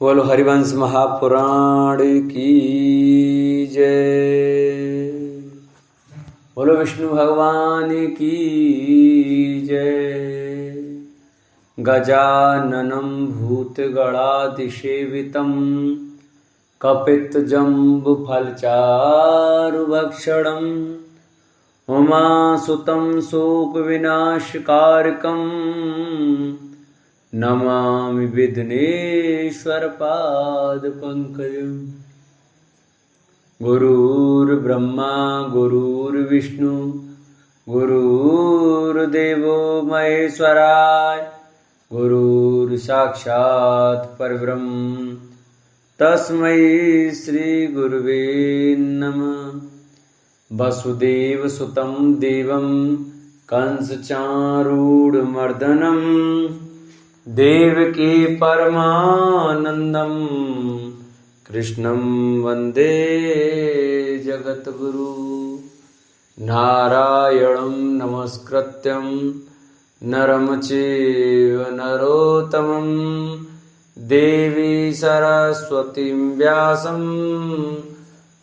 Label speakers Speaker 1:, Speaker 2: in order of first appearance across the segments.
Speaker 1: बोलो हरिवंश महापुराण की जय। बोलो विष्णु भगवान की जय। गजाननं भूतगणाधिसेवितं कपित्थजम्बुफलचारुभक्षणम् उमासुतं शोकविनाशकारकम् नमामि विघ्नेश्वर पादपङ्कजम्। गुरुर्ब्रह्मा गुरुर्विष्णु गुरुर्देवो महेश्वराय गुरुर्साक्षात् परब्रह्म तस्मै श्री गुरुवे नमः। वसुदेवसुतं देवं कंसचारूढमर्दनम् देवकी परमानंदम कृष्णं वंदे जगद्गुरु। नारायणं नमस्कृत्यं नरं चैव नरोत्तमं देवी सरस्वतीं व्यासं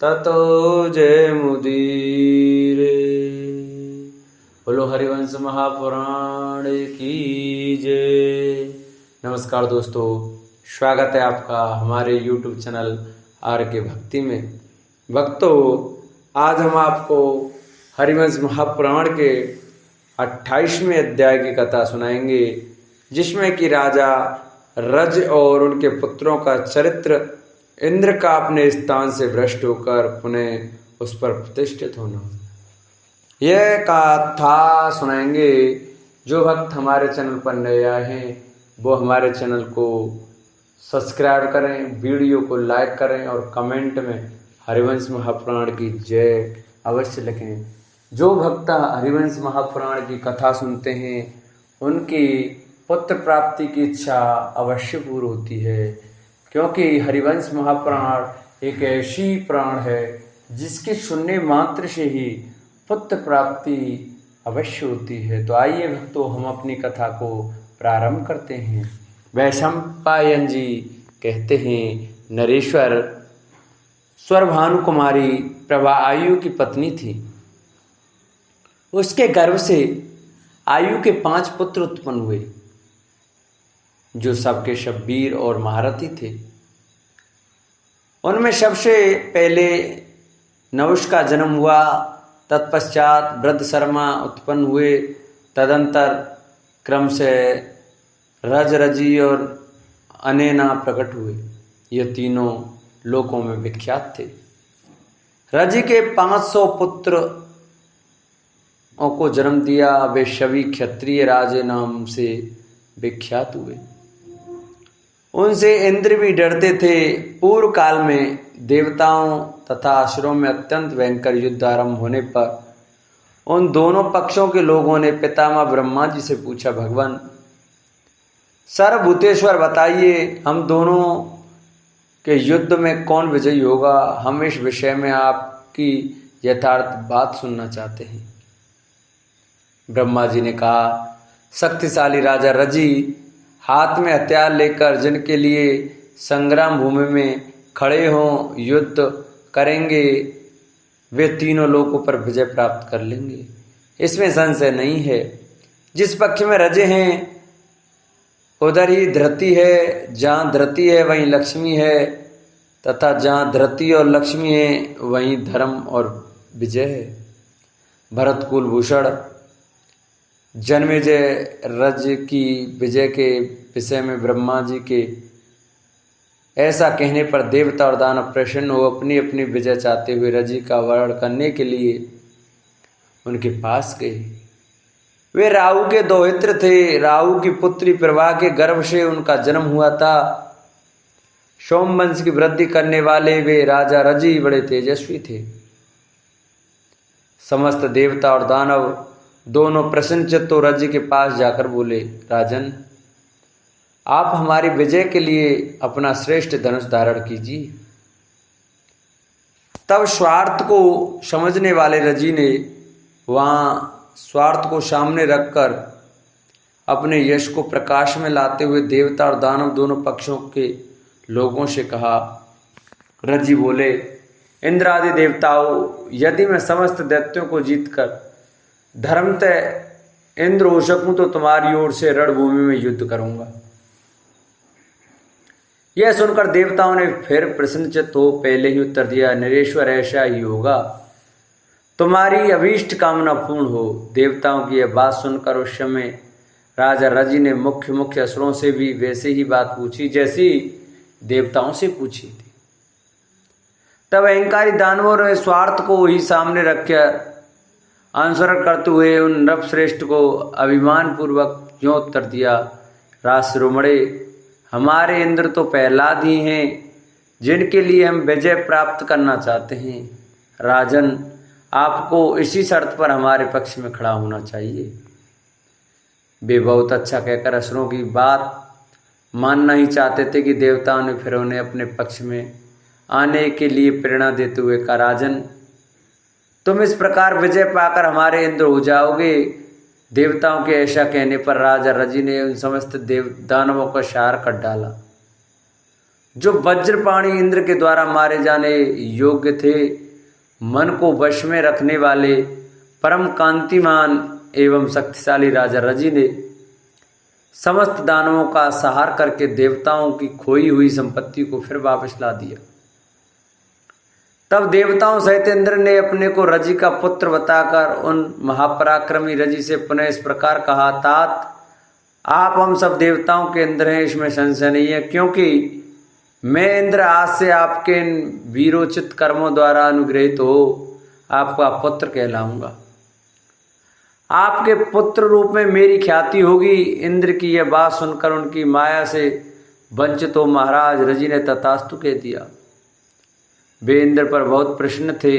Speaker 1: ततो जयमुदीरये। बोलो हरिवंश महापुराण की जय। नमस्कार दोस्तों, स्वागत है आपका हमारे YouTube चैनल आर के भक्ति में। भक्तों, आज हम आपको हरिवंश महापुराण के 28वें अध्याय की कथा सुनाएंगे, जिसमें कि राजा रज और उनके पुत्रों का चरित्र, इंद्र का अपने स्थान से भ्रष्ट होकर पुनः उस पर प्रतिष्ठित होना। यह कथा सुनाएंगे। जो भक्त हमारे चैनल पर नए आए हैं वो हमारे चैनल को सब्सक्राइब करें, वीडियो को लाइक करें और कमेंट में हरिवंश महापुराण की जय अवश्य लिखें। जो भक्त हरिवंश महापुराण की कथा सुनते हैं उनकी पुत्र प्राप्ति की इच्छा अवश्य पूरी होती है, क्योंकि हरिवंश महापुराण एक ऐसी पुराण है जिसके सुनने मात्र से ही पुत्र प्राप्ति अवश्य होती है। तो आइए भक्तों, हम अपनी कथा को प्रारंभ करते हैं। वैशंपायन जी कहते हैं, नरेश्वर स्वरभानु कुमारी प्रभा आयु की पत्नी थी। उसके गर्भ से आयु के 5 पुत्र उत्पन्न हुए, जो सबके सब वीर और महारथी थे। उनमें सबसे पहले नहुष का जन्म हुआ, तत्पश्चात वृद्ध शर्मा उत्पन्न हुए, तदंतर क्रम से रज, रजी और अनेना प्रकट हुए। ये तीनों लोकों में विख्यात थे। रजी के 500 पुत्रों को जन्म दिया। वे सभी क्षत्रिय राजे नाम से विख्यात हुए। उनसे इंद्र भी डरते थे। पूर्व काल में देवताओं तथा असुरों में अत्यंत भयंकर युद्ध आरंभ होने पर उन दोनों पक्षों के लोगों ने पितामह ब्रह्मा जी से पूछा, भगवान सर्वभूतेश्वर बताइए, हम दोनों के युद्ध में कौन विजयी होगा? हम इस विषय में आपकी यथार्थ बात सुनना चाहते हैं। ब्रह्मा जी ने कहा, शक्तिशाली राजा रजी हाथ में हथियार लेकर जिनके लिए संग्राम भूमि में खड़े हों, युद्ध करेंगे, वे तीनों लोकों पर विजय प्राप्त कर लेंगे, इसमें संशय नहीं है। जिस पक्ष में रजे हैं उधर ही धरती है, जहाँ धरती है वहीं लक्ष्मी है, तथा जहाँ धरती और लक्ष्मी है वहीं धर्म और विजय है। भरत कुलभूषण जन्मेजय रज की विजय के विषय में ब्रह्मा जी के ऐसा कहने पर देवता और दानव प्रसन्न हो अपनी अपनी विजय चाहते हुए रजी का वर्णन करने के लिए उनके पास गए। वे राहु के दोहित्र थे। राहु की पुत्री प्रभा के गर्भ से उनका जन्म हुआ था। सोमवंश की वृद्धि करने वाले वे राजा रजी बड़े तेजस्वी थे। समस्त देवता और दानव दोनों प्रसन्नचित्त तो रजी के पास जाकर बोले, राजन, आप हमारी विजय के लिए अपना श्रेष्ठ धनुष धारण कीजिए। तब स्वार्थ को समझने वाले रजी ने वहाँ स्वार्थ को सामने रखकर अपने यश को प्रकाश में लाते हुए देवता और दानव दोनों पक्षों के लोगों से कहा। रजी बोले, इंद्र आदि देवताओं, यदि मैं समस्त दैत्यों को जीतकर धर्मतः इंद्र हो सकूं तो तुम्हारी ओर से रणभूमि में युद्ध करूंगा। यह सुनकर देवताओं ने फिर प्रसन्नचित्त हो पहले ही उत्तर दिया, नरेश्वर ऐसा ही होगा, तुम्हारी अभीष्ट कामना पूर्ण हो। देवताओं की यह बात सुनकर उस समय राजा रजी ने मुख्य मुख्य असुरों से भी वैसे ही बात पूछी जैसी देवताओं से पूछी थी। तब अहंकारी दानवों ने स्वार्थ को ही सामने रखकर अनुसरण करते हुए उन नरश्रेष्ठ को अभिमान पूर्वक यूं उत्तर दिया, राजशिरोमणे, हमारे इंद्र तो प्रहलाद ही हैं जिनके लिए हम विजय प्राप्त करना चाहते हैं। राजन, आपको इसी शर्त पर हमारे पक्ष में खड़ा होना चाहिए। वे बहुत अच्छा कहकर असुरों की बात मानना ही चाहते थे कि देवताओं ने फिर उन्हें अपने पक्ष में आने के लिए प्रेरणा देते हुए कहा, राजन, तुम इस प्रकार विजय पाकर हमारे इंद्र हो जाओगे। देवताओं के ऐसा कहने पर राजा रजी ने उन समस्त दानवों का संहार कर डाला जो वज्रपाणी इंद्र के द्वारा मारे जाने योग्य थे। मन को वश में रखने वाले परम कांतिमान एवं शक्तिशाली राजा रजी ने समस्त दानवों का संहार करके देवताओं की खोई हुई संपत्ति को फिर वापस ला दिया। तब देवताओं सहित इंद्र ने अपने को रजी का पुत्र बताकर उन महापराक्रमी रजी से पुनः इस प्रकार कहा, तात, आप हम सब देवताओं के इंद्र हैं, इसमें संशय नहीं है, क्योंकि मैं इंद्र आज से आपके इन वीरोचित कर्मों द्वारा अनुग्रहित हो आपका पुत्र कहलाऊंगा। आपके पुत्र रूप में मेरी ख्याति होगी। इंद्र की यह बात सुनकर उनकी माया से वंचित हो महाराज रजी ने तथास्तु कह दिया। वे इंद्र पर बहुत प्रसन्न थे।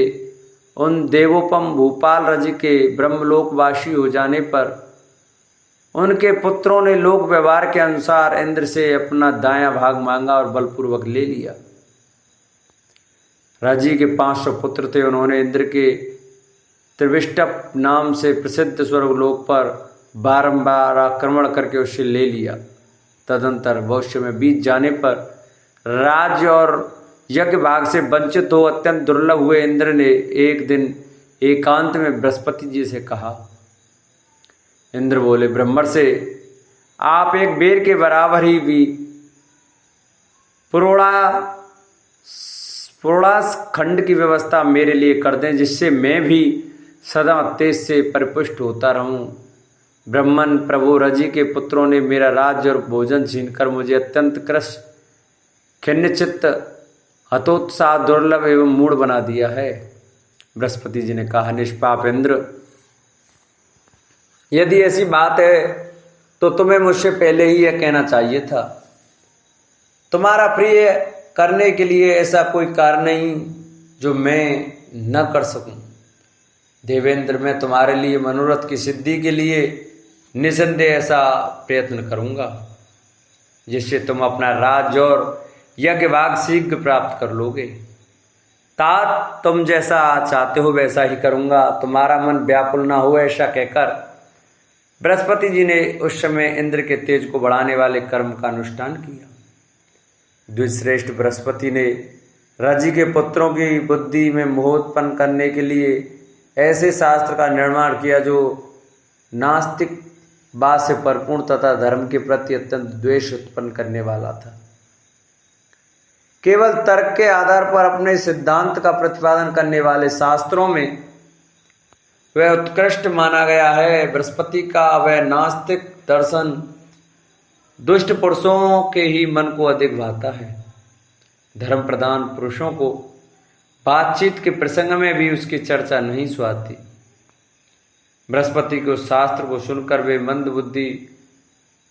Speaker 1: उन देवोपम भूपाल रजी के ब्रह्मलोकवासी हो जाने पर उनके पुत्रों ने लोक व्यवहार के अनुसार इंद्र से अपना दायां भाग मांगा और बलपूर्वक ले लिया। रजी के 500 पुत्र थे। उन्होंने इंद्र के त्रिविष्टप नाम से प्रसिद्ध स्वर्गलोक पर बारंबार आक्रमण करके उसे ले लिया। तदंतर भविष्य में बीत जाने पर राज्य और यज्ञ भाग से वंचित हो अत्यंत दुर्लभ हुए इंद्र ने एक दिन एकांत में बृहस्पति जी से कहा। इंद्र बोले, ब्रह्मर्षि, आप एक बेर के बराबर ही भी पुरोड़ास खंड की व्यवस्था मेरे लिए कर दें, जिससे मैं भी सदा तेज से परिपुष्ट होता रहूं। ब्रह्मन प्रभु रजी के पुत्रों ने मेरा राज्य और भोजन छीनकर मुझे अत्यंत कृश खिन्नचित्त हतोत्साह दुर्लभ एवं मूढ़ बना दिया है। बृहस्पति जी ने कहा, निष्पाप इंद्र, यदि ऐसी बात है तो तुम्हें मुझसे पहले ही यह कहना चाहिए था। तुम्हारा प्रिय करने के लिए ऐसा कोई कार्य नहीं जो मैं न कर सकूं। देवेंद्र, मैं तुम्हारे लिए मनोरथ की सिद्धि के लिए निसंदेह ऐसा प्रयत्न करूंगा जिससे तुम अपना राज्य और यज्ञ भाग शीघ्र प्राप्त कर लोगे। तात, तुम जैसा चाहते हो वैसा ही करूंगा, तुम्हारा मन व्याकुल ना हो। ऐसा कहकर बृहस्पति जी ने उस समय इंद्र के तेज को बढ़ाने वाले कर्म का अनुष्ठान किया। द्विजश्रेष्ठ बृहस्पति ने रजी के पुत्रों की बुद्धि में मोह उत्पन्न करने के लिए ऐसे शास्त्र का निर्माण किया जो नास्तिक बात से परिपूर्ण तथा धर्म के प्रति अत्यंत द्वेष उत्पन्न करने वाला था। केवल तर्क के आधार पर अपने सिद्धांत का प्रतिपादन करने वाले शास्त्रों में वह उत्कृष्ट माना गया है। बृहस्पति का वह नास्तिक दर्शन दुष्ट पुरुषों के ही मन को अधिक भाता है। धर्म प्रधान पुरुषों को बातचीत के प्रसंग में भी उसकी चर्चा नहीं सुहाती। बृहस्पति के उस शास्त्र को सुनकर वे मंद बुद्धि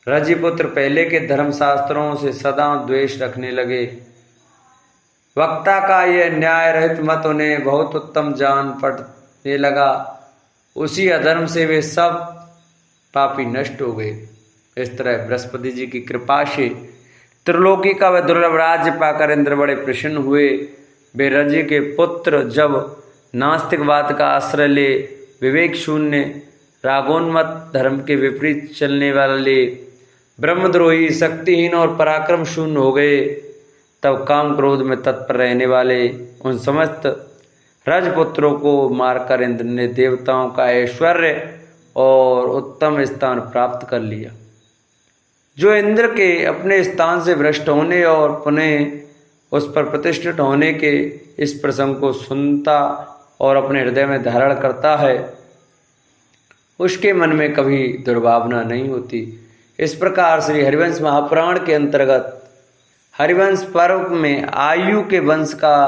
Speaker 1: रजिपुत्र पहले के धर्मशास्त्रों से सदा द्वेष रखने लगे। वक्ता का यह न्याय रहित मत उन्हें बहुत उत्तम जान पड़ने लगा। उसी अधर्म से वे सब पापी नष्ट हो गए। इस तरह बृहस्पति जी की कृपा से त्रिलोकी का वह दुर्लभ राज्य पाकर इंद्र बड़े प्रसन्न हुए। वे रजी के पुत्र जब नास्तिकवाद का आश्रय ले विवेक शून्य रागोन्मत धर्म के विपरीत चलने वाले ब्रह्मद्रोही शक्तिहीन और पराक्रम शून्य हो गए, तब काम क्रोध में तत्पर रहने वाले उन समस्त राजपुत्रों को मारकर इंद्र ने देवताओं का ऐश्वर्य और उत्तम स्थान प्राप्त कर लिया। जो इंद्र के अपने स्थान से भ्रष्ट होने और पुनः उस पर प्रतिष्ठित होने के इस प्रसंग को सुनता और अपने हृदय में धारण करता है, उसके मन में कभी दुर्भावना नहीं होती। इस प्रकार श्री हरिवंश महापुराण के अंतर्गत हरिवंश पर्व में आयु के वंश का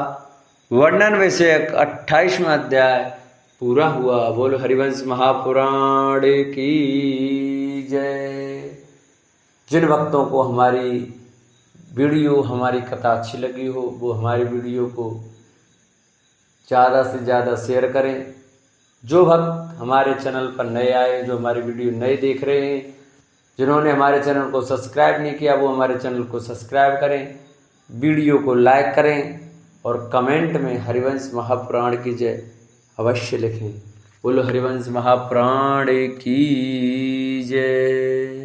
Speaker 1: वर्णन विषयक 28वां अध्याय पूरा हुआ। बोलो हरिवंश महापुराण की जय। जिन भक्तों को हमारी वीडियो, हमारी कथा अच्छी लगी हो, वो हमारी वीडियो को ज़्यादा से ज़्यादा शेयर करें। जो भक्त हमारे चैनल पर नए आए, जो हमारी वीडियो नए देख रहे हैं, जिन्होंने हमारे चैनल को सब्सक्राइब नहीं किया, वो हमारे चैनल को सब्सक्राइब करें, वीडियो को लाइक करें और कमेंट में हरिवंश महापुराण की जय अवश्य लिखें। बोलो हरिवंश महापुराण की जय।